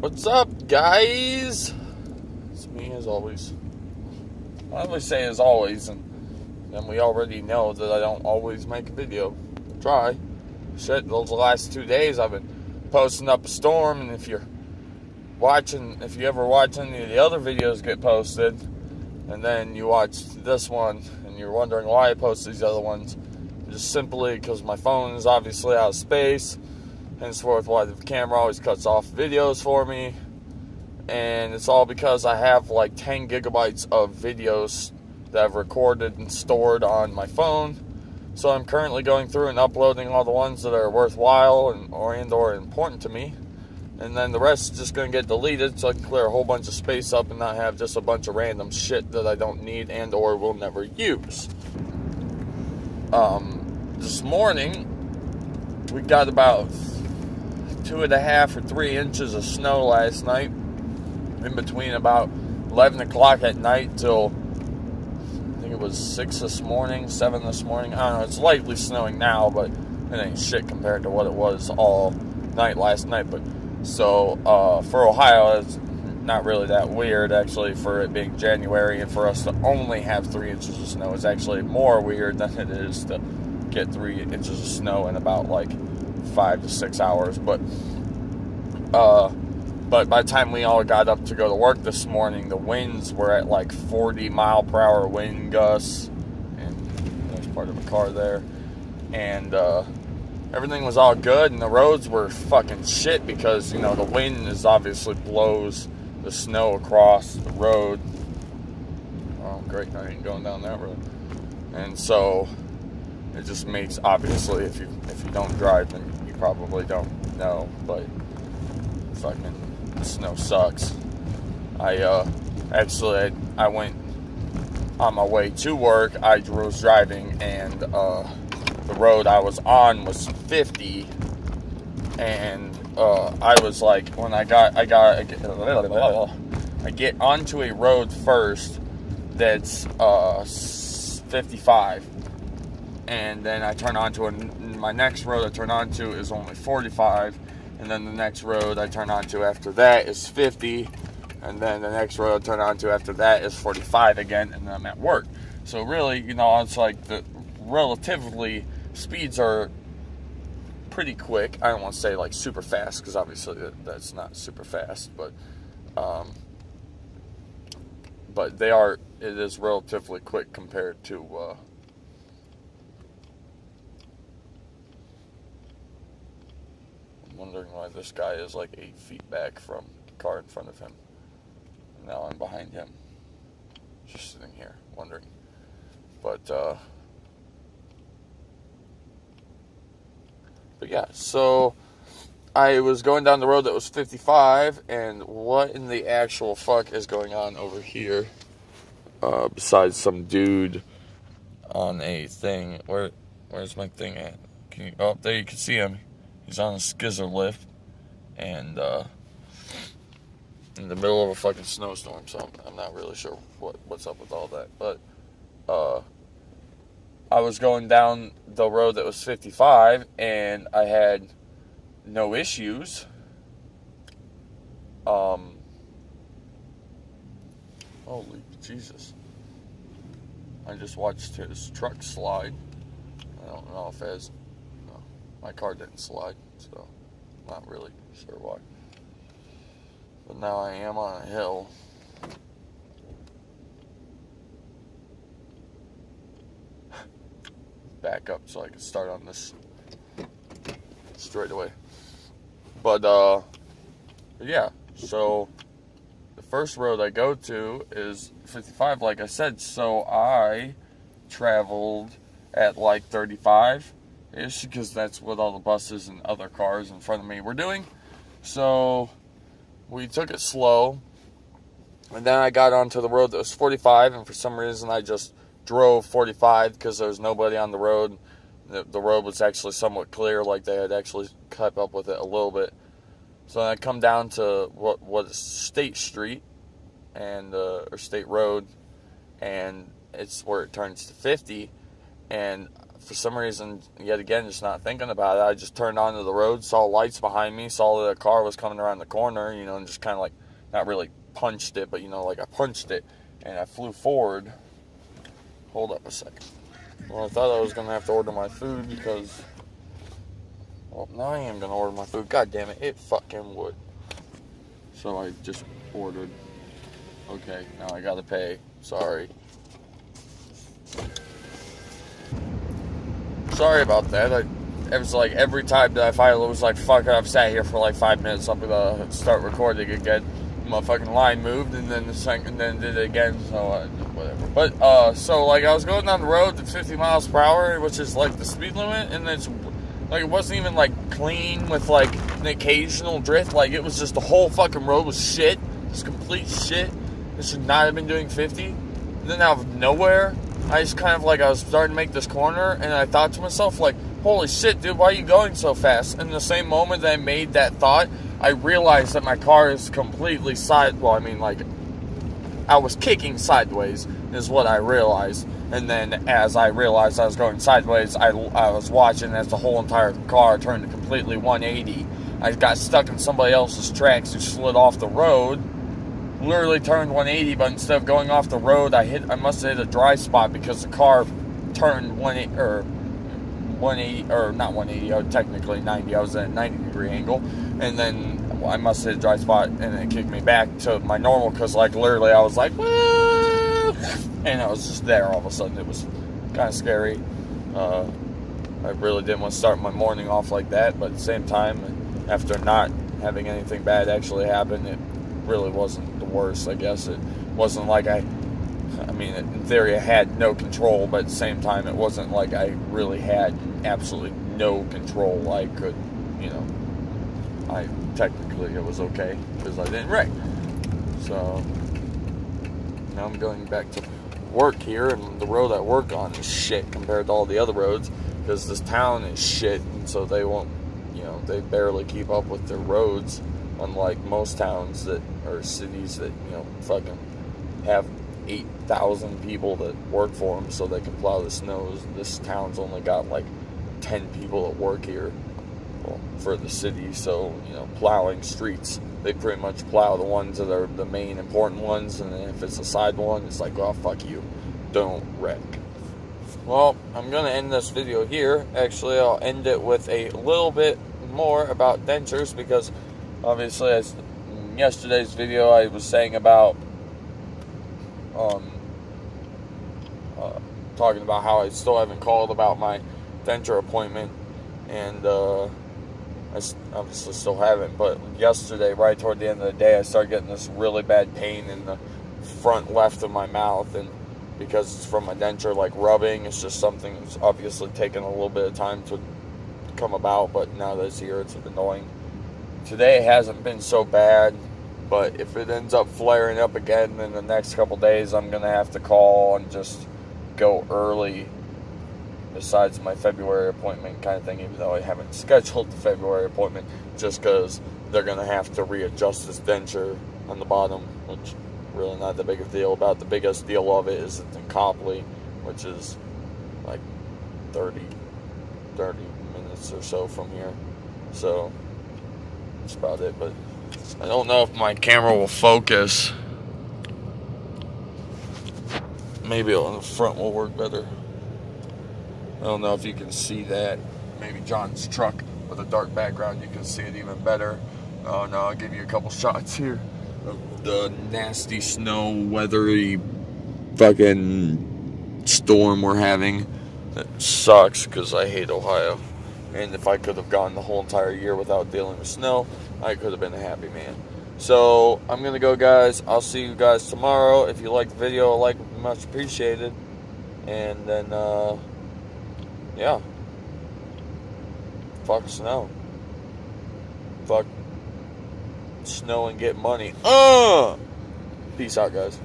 What's up, guys? It's me as always. I always say as always, and then we already know that I don't always make a video. Try. Shit, those last 2 days I've been posting up a storm, and if you ever watch any of the other videos get posted, and then you watch this one, and you're wondering why I post these other ones, just simply because my phone is obviously out of space. Henceforth, why the camera always cuts off videos for me. And it's all because I have like 10 gigabytes of videos that I've recorded and stored on my phone. So I'm currently going through and uploading all the ones that are worthwhile or important to me. And then the rest is just going to get deleted so I can clear a whole bunch of space up and not have just a bunch of random shit that I don't need and or will never use. This morning, we got about 2.5 or 3 inches of snow last night, in between about 11 o'clock at night till I think it was 6 this morning, 7 this morning. I don't know, it's lightly snowing now, but it ain't shit compared to what it was all night last night. But so for Ohio, it's not really that weird actually, for it being January and for us to only have 3 inches of snow is actually more weird than it is to get 3 inches of snow in about like 5 to 6 hours. But by the time we all got up to go to work this morning, the winds were at like 40 mile per hour wind gusts, and there's part of a car there, and everything was all good, and the roads were fucking shit because, you know, the wind is obviously blows the snow across the road. Oh great, I ain't going down that road. And so it just makes, obviously, if you don't drive, then you probably don't know, but fucking the snow sucks. I went on my way to work. I was driving, and the road I was on was 50, and I was like, when I get onto a road first that's 55. And then I turn onto my next road I turn onto is only 45, and then the next road I turn onto after that is 50, and then the next road I turn onto after that is 45 again, and then I'm at work. So really, you know, it's like the relatively speeds are pretty quick. I don't want to say like super fast, because obviously that's not super fast, but it is relatively quick compared to wondering why this guy is like 8 feet back from the car in front of him. And now I'm behind him. Just sitting here, wondering. But yeah, so I was going down the road that was 55, and what in the actual fuck is going on over here? Besides some dude on a thing. Where's my thing at? Oh, there you can see him. He's on a skizzer lift, and in the middle of a fucking snowstorm, so I'm not really sure what's up with all that. But I was going down the road that was 55, and I had no issues. Holy Jesus. I just watched his truck slide. I don't know if my car didn't slide, so not really sure why. But now I am on a hill. Back up so I can start on this straight away. But yeah, so the first road I go to is 55, like I said, so I traveled at like 35-ish, because that's what all the buses and other cars in front of me were doing. So we took it slow, and then I got onto the road that was 45, and for some reason I just drove 45 because there was nobody on the road. The road was actually somewhat clear, like they had actually kept up with it a little bit. So I come down to what is State Street, and or State Road, and it's where it turns to 50. And for some reason, yet again, just not thinking about it, I just turned onto the road, saw lights behind me, saw that a car was coming around the corner, you know, and just kind of like, not really punched it, but, you know, like I punched it, and I flew forward. Hold up a second. Well, I thought I was going to have to order my food because, well, now I am going to order my food. God damn it, it fucking would. So I just ordered. Okay, now I got to pay. Sorry. Sorry about that. It was like every time that I finally was like, fuck it, I've sat here for like 5 minutes, I'm gonna start recording again. My fucking line moved, and then the second, and then did it again, so whatever. But, so like I was going down the road at 50 miles per hour, which is like the speed limit, and it's like, it wasn't even like clean with like an occasional drift, like it was just the whole fucking road was shit, just complete shit. It should not have been doing 50. And then out of nowhere, I just kind of like, I was starting to make this corner, and I thought to myself, like, holy shit, dude, why are you going so fast? And the same moment that I made that thought, I realized that my car is completely I was kicking sideways, is what I realized. And then as I realized I was going sideways, I was watching as the whole entire car turned completely 180. I got stuck in somebody else's tracks who slid off the road. Literally turned 180, but instead of going off the road, I must have hit a dry spot because the car turned 180, or not 180, technically 90. I was at a 90-degree angle, and then I must have hit a dry spot, and it kicked me back to my normal, because like literally I was like, woo! And I was just there all of a sudden. It was kind of scary. I really didn't want to start my morning off like that, but at the same time, after not having anything bad actually happen, it really wasn't the worst, I guess. It wasn't like I mean, in theory, I had no control, but at the same time, it wasn't like I really had absolutely no control. I could, you know, technically it was okay because I didn't wreck. So now I'm going back to work here, and the road I work on is shit compared to all the other roads because this town is shit, and so they won't, you know, they barely keep up with their roads. Unlike most towns that, or cities that, you know, fucking have 8,000 people that work for them so they can plow the snows. This town's only got like 10 people that work here, well, for the city. So, you know, plowing streets, they pretty much plow the ones that are the main important ones. And then if it's a side one, it's like, oh, fuck you, don't wreck. Well, I'm going to end this video here. Actually, I'll end it with a little bit more about dentures because obviously, as in yesterday's video, I was saying about talking about how I still haven't called about my denture appointment, and I obviously still haven't. But yesterday, right toward the end of the day, I started getting this really bad pain in the front left of my mouth, and because it's from my denture, like rubbing, it's just something that's obviously taken a little bit of time to come about. But now that it's here, it's annoying. Today it hasn't been so bad, but if it ends up flaring up again in the next couple days, I'm going to have to call and just go early besides my February appointment kind of thing, even though I haven't scheduled the February appointment, just because they're going to have to readjust this denture on the bottom, which really not the biggest deal. About the biggest deal of it is it's in Copley, which is like 30 minutes or so from here. So that's about it, but I don't know if my camera will focus. Maybe on the front will work better. I don't know if you can see that. Maybe John's truck with a dark background, you can see it even better. Oh no, I'll give you a couple shots here of the nasty snow, weathery fucking storm we're having. That sucks because I hate Ohio. And if I could have gone the whole entire year without dealing with snow, I could have been a happy man. So, I'm going to go, guys. I'll see you guys tomorrow. If you liked the video, a like would be much appreciated. And then, yeah. Fuck snow. Fuck snow and get money. Peace out, guys.